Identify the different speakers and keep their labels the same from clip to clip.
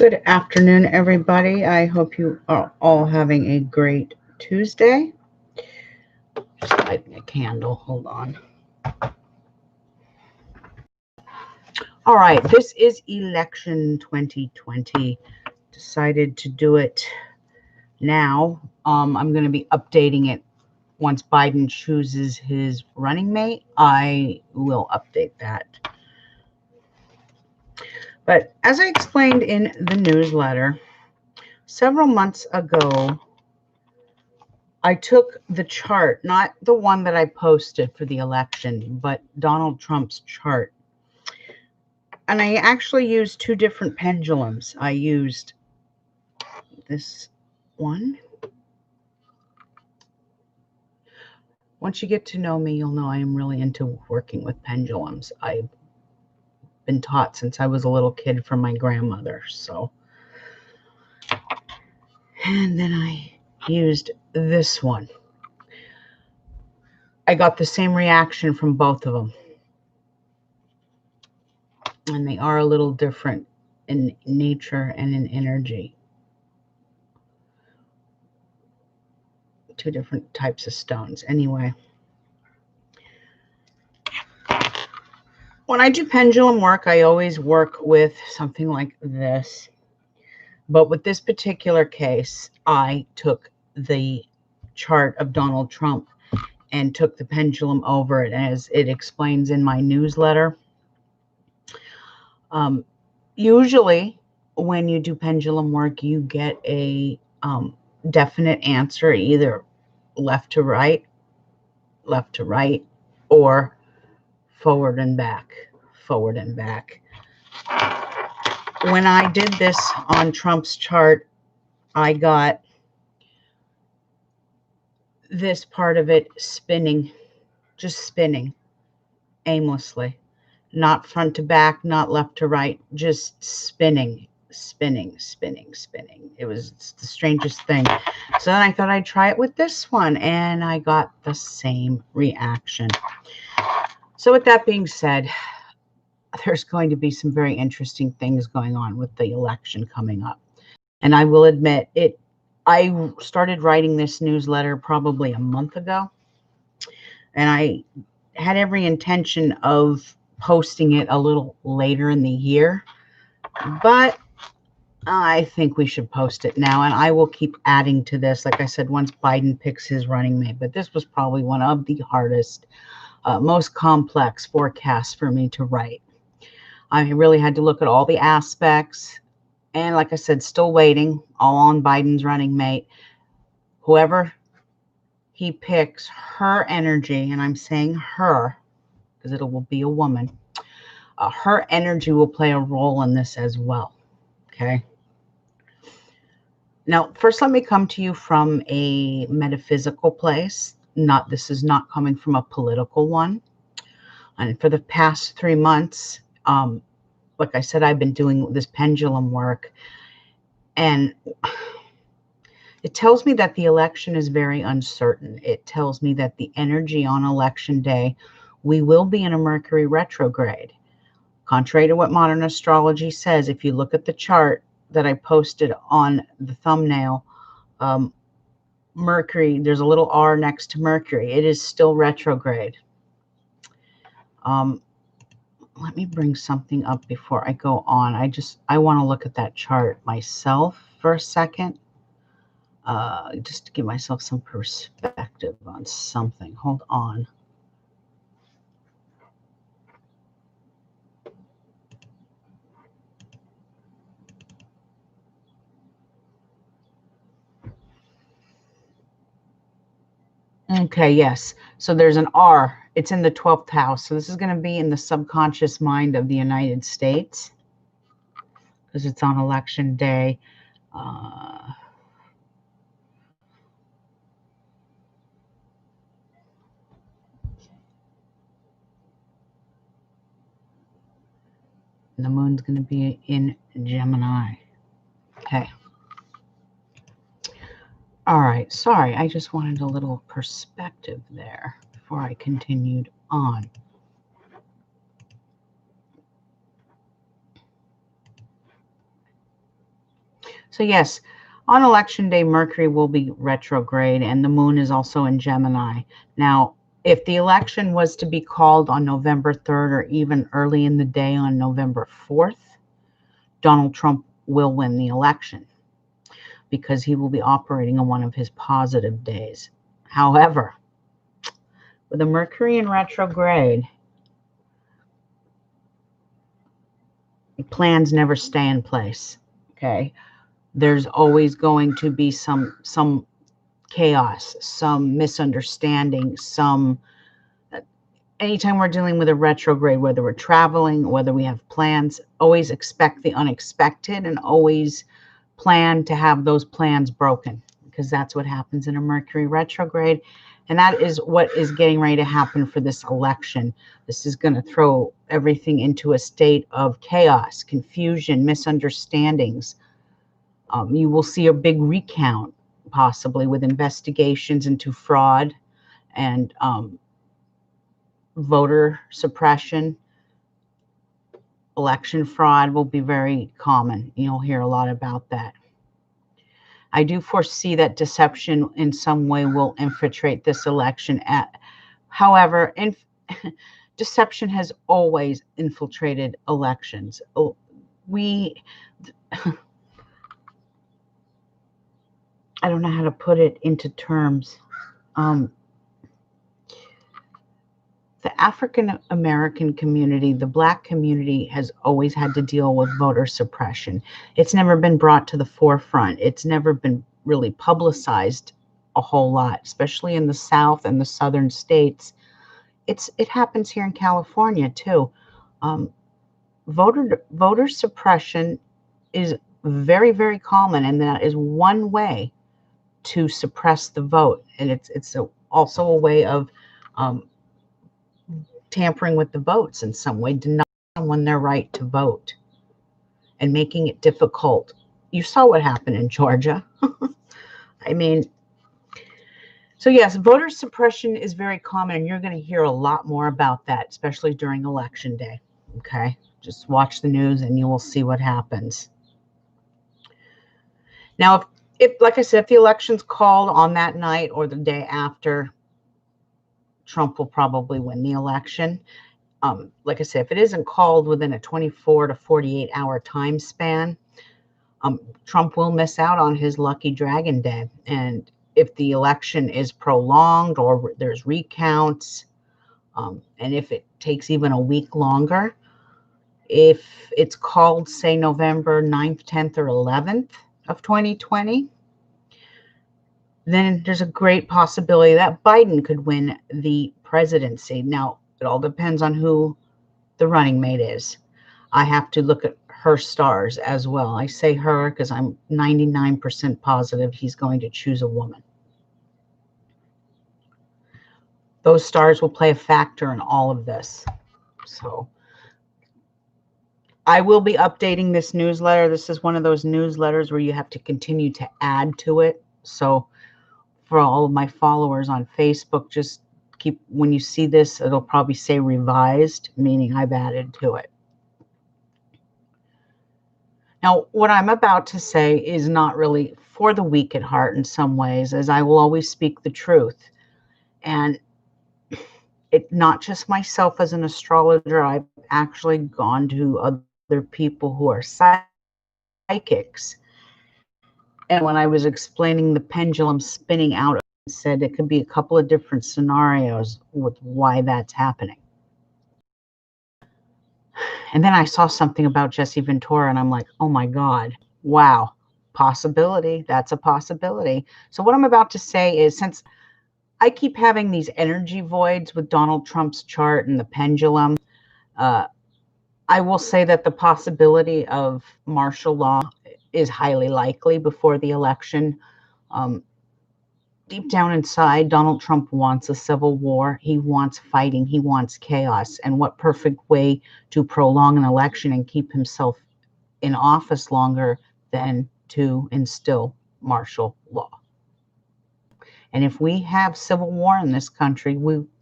Speaker 1: Good afternoon, everybody. I hope you are all having a great Tuesday. Just lighting a candle. Hold on. All right, this is election 2020. Decided to do it now. I'm going to be updating it once Biden chooses his running mate. I will update that. But as I explained in the newsletter, several months ago, I took the chart, not the one that I posted for the election, but Donald Trump's chart. And I actually used two different pendulums. I used this one. Once you get to know me, you'll know I am really into working with pendulums. I've been taught since I was a little kid from my grandmother. And then I used this one. I got the same reaction from both of them. And they are a little different in nature and in energy. Two different types of stones. Anyway, when I do pendulum work, I always work with something like this. But with this particular case, I took the chart of Donald Trump and took the pendulum over it, as it explains in my newsletter. Usually, when you do pendulum work, you get a definite answer, either left to right, or forward and back. When I did this on Trump's chart, I got this part of it spinning, just spinning aimlessly, not front to back, not left to right, just spinning. It was the strangest thing. So then I thought I'd try it with this one, and I got the same reaction. So with that being said, there's going to be some very interesting things going on with the election coming up. And I will admit it. I started writing this newsletter probably a month ago, and I had every intention of posting it a little later in the year, but I think we should post it now, and I will keep adding to this, like I said, once Biden picks his running mate. But this was probably one of the hardest, most complex forecasts for me to write. I really had to look at all the aspects. And like I said, still waiting, all on Biden's running mate. Whoever he picks, her energy, and I'm saying her because it will be a woman, her energy will play a role in this as well. Okay. Now, first, let me come to you from a metaphysical place. This is not coming from a political one. And for the past 3 months, like I said, I've been doing this pendulum work, and it tells me that the election is very uncertain. It tells me that the energy on election day, we will be in a Mercury retrograde. Contrary to what modern astrology says, if you look at the chart that I posted on the thumbnail, Mercury, there's a little R next to Mercury. It is still retrograde. Let me bring something up before I go on. I want to look at that chart myself for a second, just to give myself some perspective on something. Hold on. Okay, yes. So there's an R. It's in the 12th house. So this is going to be in the subconscious mind of the United States, because it's on election day. And the moon's going to be in Gemini. Okay. All right. Sorry, I just wanted a little perspective there before I continued on. So yes, on election day, Mercury will be retrograde and the moon is also in Gemini. Now, if the election was to be called on November 3rd or even early in the day on November 4th, Donald Trump will win the election because he will be operating on one of his positive days. However, with a Mercury in retrograde, plans never stay in place. Okay. There's always going to be some chaos, some misunderstanding, anytime we're dealing with a retrograde, whether we're traveling, whether we have plans, always expect the unexpected and always plan to have those plans broken, because that's what happens in a Mercury retrograde. And that is what is getting ready to happen for this election. This is going to throw everything into a state of chaos, confusion, misunderstandings. You will see a big recount, possibly, with investigations into fraud and voter suppression. Election fraud will be very common. You'll hear a lot about that. I do foresee that deception in some way will infiltrate this election. However, deception has always infiltrated elections. I don't know how to put it into terms. The African American community, the Black community, has always had to deal with voter suppression. It's never been brought to the forefront. It's never been really publicized a whole lot, especially in the South and the Southern states. It happens here in California too. Voter suppression is very, very common, and that is one way to suppress the vote. And it's also a way of tampering with the votes in some way, denying someone their right to vote and making it difficult. You saw what happened in Georgia. I mean, so yes, voter suppression is very common, and you're going to hear a lot more about that, especially during election day. Okay, just watch the news and you will see what happens. Now, if like I said, if the election's called on that night or the day after, Trump will probably win the election. Like I said, if it isn't called within a 24 to 48 hour time span, Trump will miss out on his lucky dragon day. And if the election is prolonged or there's recounts, and if it takes even a week longer, if it's called, say, November 9th, 10th, or 11th of 2020, then there's a great possibility that Biden could win the presidency. Now, it all depends on who the running mate is. I have to look at her stars as well. I say her because I'm 99% positive he's going to choose a woman. Those stars will play a factor in all of this. So I will be updating this newsletter. This is one of those newsletters where you have to continue to add to it. So for all of my followers on Facebook, just when you see this, it'll probably say revised, meaning I've added to it. Now, what I'm about to say is not really for the weak at heart in some ways, as I will always speak the truth. And it's not just myself as an astrologer. I've actually gone to other people who are psychics. And when I was explaining the pendulum spinning out, I said it could be a couple of different scenarios with why that's happening. And then I saw something about Jesse Ventura, and I'm like, oh my God, wow, possibility. That's a possibility. So what I'm about to say is, since I keep having these energy voids with Donald Trump's chart and the pendulum, I will say that the possibility of martial law is highly likely before the election. Deep down inside, Donald Trump wants a civil war. He wants fighting. He wants chaos. And what perfect way to prolong an election and keep himself in office longer than to instill martial law? And if we have civil war in this country,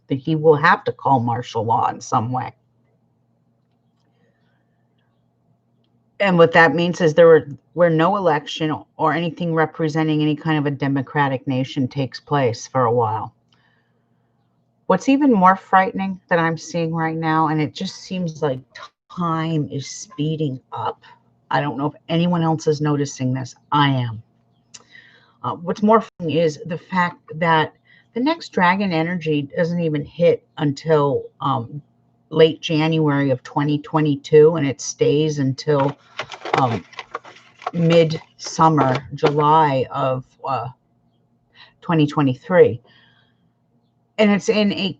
Speaker 1: he will have to call martial law in some way. And what that means is where no election or anything representing any kind of a democratic nation takes place for a while. What's even more frightening that I'm seeing right now, and it just seems like time is speeding up. I don't know if anyone else is noticing this. I am. What's more frightening is the fact that the next Dragon Energy doesn't even hit until late January of 2022, and it stays until mid-summer, July of 2023. And it's in a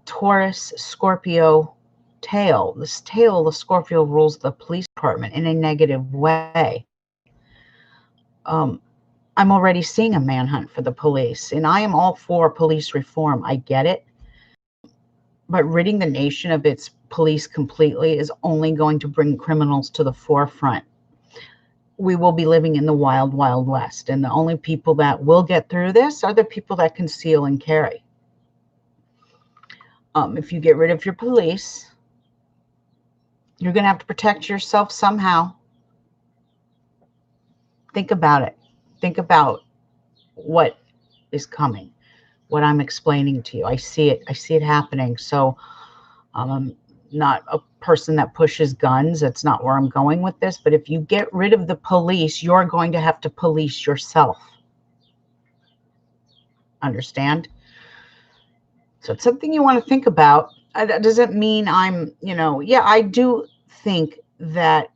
Speaker 1: Taurus Scorpio tail. This tail, the Scorpio, rules the police department in a negative way. I'm already seeing a manhunt for the police, and I am all for police reform. I get it. But ridding the nation of its police completely is only going to bring criminals to the forefront. We will be living in the wild, wild west, and the only people that will get through this are the people that conceal and carry. If you get rid of your police, you're going to have to protect yourself somehow. Think about it. Think about what is coming, what I'm explaining to you. I see it. I see it happening. So I'm not a person that pushes guns. That's not where I'm going with this. But if you get rid of the police, you're going to have to police yourself. Understand? So it's something you want to think about. That doesn't mean I'm, yeah, I do think that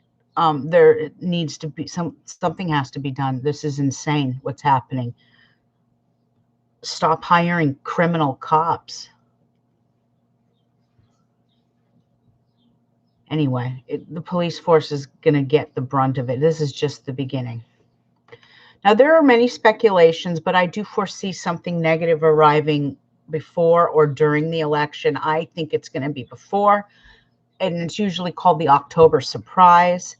Speaker 1: there needs to be something has to be done. This is insane what's happening. Stop hiring criminal cops. Anyway, the police force is going to get the brunt of it. This is just the beginning. Now, there are many speculations, but I do foresee something negative arriving before or during the election. I think it's going to be before, and it's usually called the October surprise.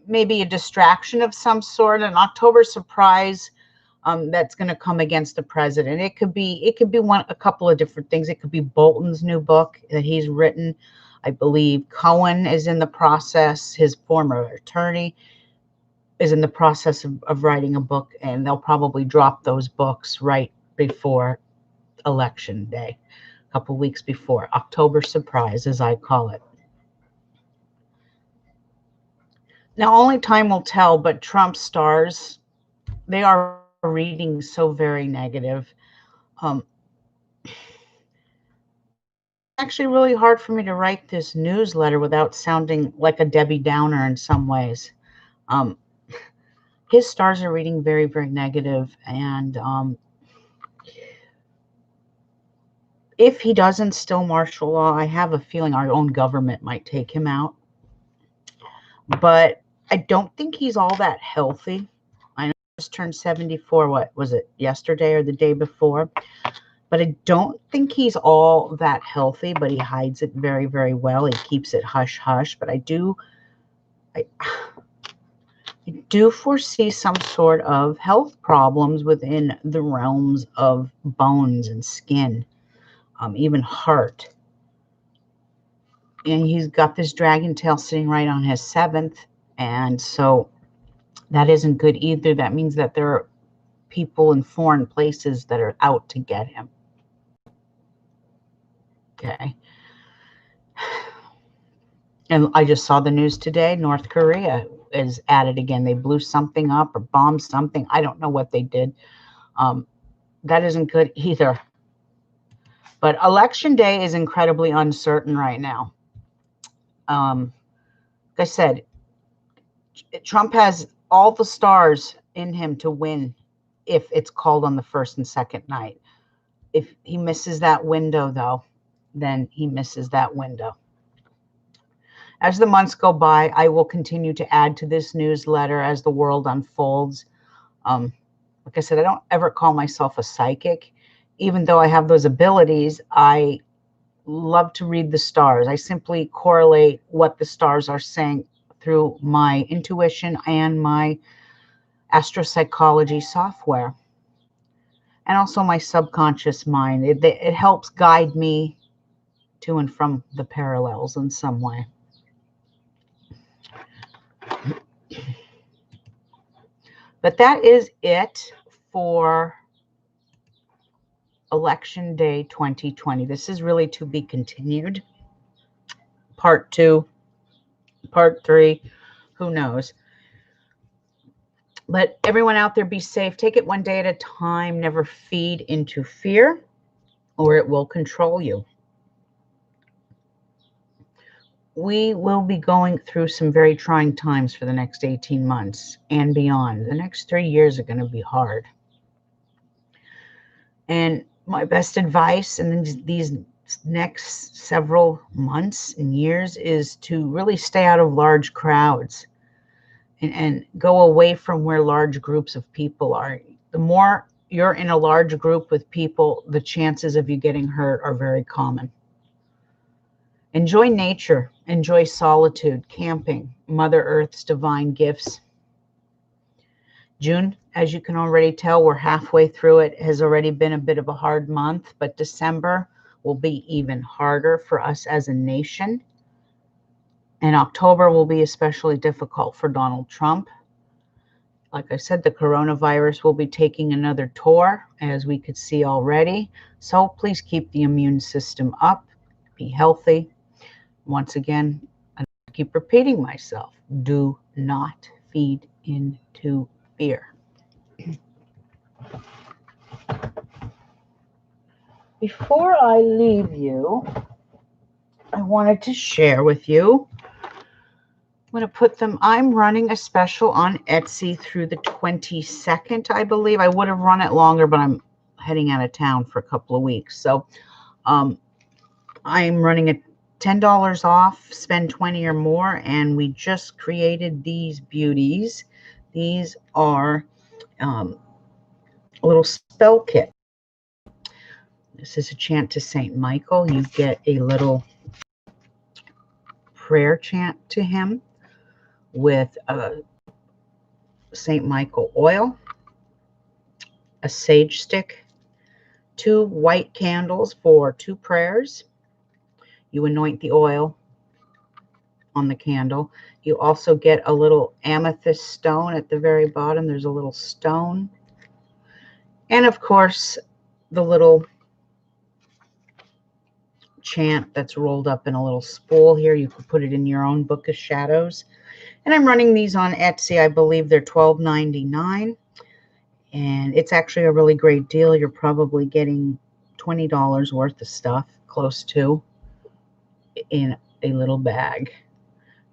Speaker 1: Maybe a distraction of some sort, an October surprise that's going to come against the president. It could be a couple of different things. It could be Bolton's new book that he's written. I believe Cohen is in the process. His former attorney is in the process of writing a book, and they'll probably drop those books right before election day, a couple weeks before. October surprise, as I call it. Now, only time will tell, but Trump stars, they are reading so very negative. Actually really hard for me to write this newsletter without sounding like a Debbie Downer in some ways. His stars are reading very, very negative, and if he does instill martial law, I have a feeling our own government might take him out. But I don't think he's all that healthy. I know he just turned 74, what was it, yesterday or the day before? But I don't think he's all that healthy, but he hides it very, very well. He keeps it hush-hush. But I do foresee some sort of health problems within the realms of bones and skin, even heart. And he's got this dragon tail sitting right on his 7th. And so that isn't good either. That means that there are people in foreign places that are out to get him. Okay. And I just saw the news today. North Korea is at it again. They blew something up or bombed something. I don't know what they did. That isn't good either. But election day is incredibly uncertain right now. Like I said, Trump has all the stars in him to win if it's called on the first and second night. If he misses that window, though, then he misses that window. As the months go by, I will continue to add to this newsletter as the world unfolds. Like I said, I don't ever call myself a psychic. Even though I have those abilities, I love to read the stars. I simply correlate what the stars are saying through my intuition and my astropsychology software. And also my subconscious mind. It helps guide me to and from the parallels in some way. But that is it for Election Day 2020. This is really to be continued. Part 2, Part 3, who knows? But everyone out there, be safe. Take it one day at a time. Never feed into fear, or it will control you. We will be going through some very trying times for the next 18 months and beyond. The next 3 years are going to be hard. And my best advice in these next several months and years is to really stay out of large crowds and go away from where large groups of people are. The more you're in a large group with people, the chances of you getting hurt are very common. Enjoy nature, enjoy solitude, camping, Mother Earth's divine gifts. June, as you can already tell, we're halfway through it, has already been a bit of a hard month, but December will be even harder for us as a nation. And October will be especially difficult for Donald Trump. Like I said, the coronavirus will be taking another tour, as we could see already. So please keep the immune system up, be healthy. Once again, I keep repeating myself, do not feed into fear. Before I leave you, I wanted to share with you, I'm going to put them, I'm running a special on Etsy through the 22nd, I believe. I would have run it longer, but I'm heading out of town for a couple of weeks. So I'm running a $10 off, spend 20 or more, and we just created these beauties. These are a little spell kit. This is a chant to Saint Michael. You get a little prayer chant to him with a Saint Michael oil, a sage stick, 2 white candles for 2 prayers. You anoint the oil on the candle. You also get a little amethyst stone at the very bottom. There's a little stone. And of course, the little chant that's rolled up in a little spool here. You can put it in your own book of shadows. And I'm running these on Etsy. I believe they're $12.99. And it's actually a really great deal. You're probably getting $20 worth of stuff, close to, in a little bag.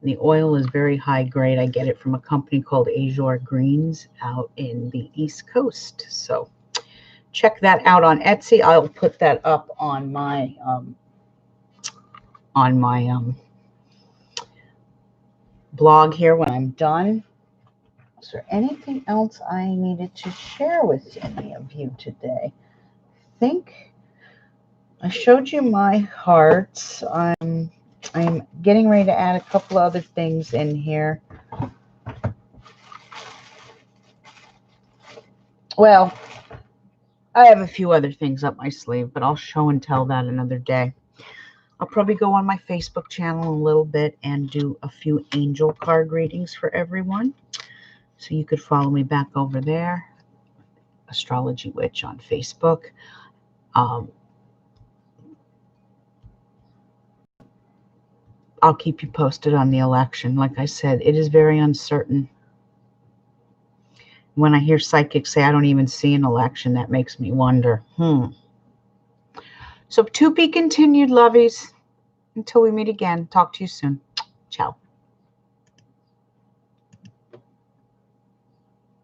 Speaker 1: The oil is very high grade. I get it from a company called Azure Greens out in the East Coast. So check that out on Etsy. I'll put that up on my blog here when I'm done. Is there anything else I needed to share with any of you today? I think I showed you my hearts. I'm getting ready to add a couple other things in here. Well, I have a few other things up my sleeve, but I'll show and tell that another day. I'll probably go on my Facebook channel in a little bit and do a few angel card readings for everyone. So you could follow me back over there, Astrology Witch on Facebook. I'll keep you posted on the election. Like I said, it is very uncertain. When I hear psychics say I don't even see an election, that makes me wonder. So to be continued, lovies. Until we meet again. Talk to you soon. Ciao.